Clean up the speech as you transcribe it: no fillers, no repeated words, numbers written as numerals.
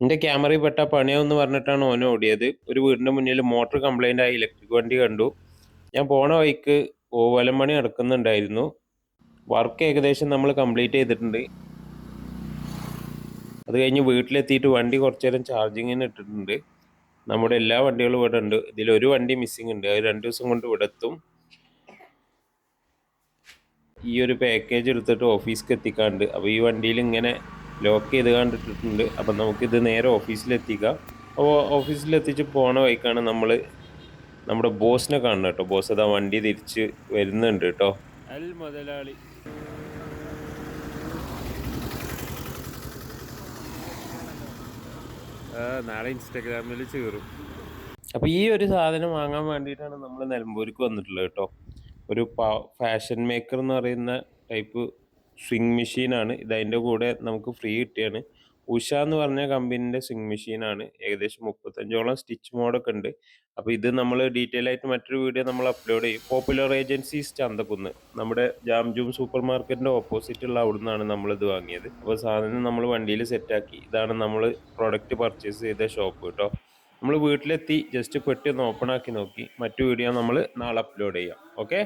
എന്റെ ക്യാമറയിൽ പെട്ട പണിയാന്ന് പറഞ്ഞിട്ടാണ് ഓൻ ഓടിയത്. ഒരു വീടിന്റെ മുന്നിൽ മോട്ടോർ കംപ്ലൈന്റ് ആയി ഇലക്ട്രിക് വണ്ടി കണ്ടു. ഞാൻ പോണ വഴിക്ക് ഓവലം പണി നടക്കുന്നുണ്ടായിരുന്നു. വർക്ക് ഏകദേശം നമ്മൾ കംപ്ലീറ്റ് ചെയ്തിട്ടുണ്ട്. അത് കഴിഞ്ഞ് വീട്ടിലെത്തിയിട്ട് വണ്ടി കുറച്ചു നേരം ചാർജിങ്ങിന് ഇട്ടിട്ടുണ്ട്. നമ്മുടെ എല്ലാ വണ്ടികളും ഇവിടെ ഉണ്ട്. ഇതിലൊരു വണ്ടി മിസ്സിംഗ് ഉണ്ട്. അത് 2 ദിവസം കൊണ്ട് ഇവിടെ എത്തും. ഈ ഒരു പാക്കേജ് എടുത്തിട്ട് ഓഫീസിലേക്ക് എത്തിക്കാണ്ട്. അപ്പോൾ ഈ വണ്ടിയിൽ ഇങ്ങനെ ലോക്ക് ചെയ്ത് കണ്ടിട്ടിട്ടുണ്ട്. അപ്പം നമുക്കിത് നേരെ ഓഫീസിലെത്തിക്കാം. അപ്പോൾ ഓഫീസിലെത്തിച്ച് പോണ വഴിക്കാണ് നമ്മൾ നമ്മുടെ ബോസിനെ കാണണം കേട്ടോ. ബോസ് അതാ വണ്ടി തിരിച്ച് വരുന്നുണ്ട് കേട്ടോ. അൽ മുതലാളി നാളെ ഇൻസ്റ്റാഗ്രാമിൽ ചേരും. അപ്പോൾ ഈ ഒരു സാധനം വാങ്ങാൻ വേണ്ടിയിട്ടാണ് നമ്മൾ നിലമ്പൂർക്ക് വന്നിട്ടുള്ളത് കേട്ടോ. ഒരു ഫാഷൻ മേക്കർ എന്ന് പറയുന്ന ടൈപ്പ് സ്വിങ് മെഷീനാണ് ഇത്. അതിൻ്റെ കൂടെ നമുക്ക് ഫ്രീ കിട്ടിയാണ്. ഉഷ എന്ന് പറഞ്ഞ കമ്പനീൻ്റെ സ്വിങ് മെഷീനാണ്. ഏകദേശം 35ഓളം സ്റ്റിച്ച് മോഡൊക്കെ ഉണ്ട്. അപ്പോൾ ഇത് നമ്മൾ ഡീറ്റെയിൽ ആയിട്ട് മറ്റൊരു വീഡിയോ നമ്മൾ അപ്ലോഡ് ചെയ്യും. പോപ്പുലർ ഏജൻസീസ് ചന്തക്കുന്ന്, നമ്മുടെ ജാം ജൂം സൂപ്പർ മാർക്കറ്റിൻ്റെ ഓപ്പോസിറ്റുള്ള അവിടെ നിന്നാണ് നമ്മളിത് വാങ്ങിയത്. അപ്പോൾ സാധനം നമ്മൾ വണ്ടിയിൽ സെറ്റാക്കി. ഇതാണ് നമ്മൾ പ്രൊഡക്റ്റ് പർച്ചേസ് ചെയ്ത ഷോപ്പ് കേട്ടോ. നമ്മൾ വീട്ടിലെത്തി ജസ്റ്റ് പെട്ടി ഒന്ന് ഓപ്പൺ ആക്കി നോക്കി. മറ്റു വീഡിയോ നമ്മൾ നാളെ അപ്ലോഡ് ചെയ്യാം. ഓക്കെ.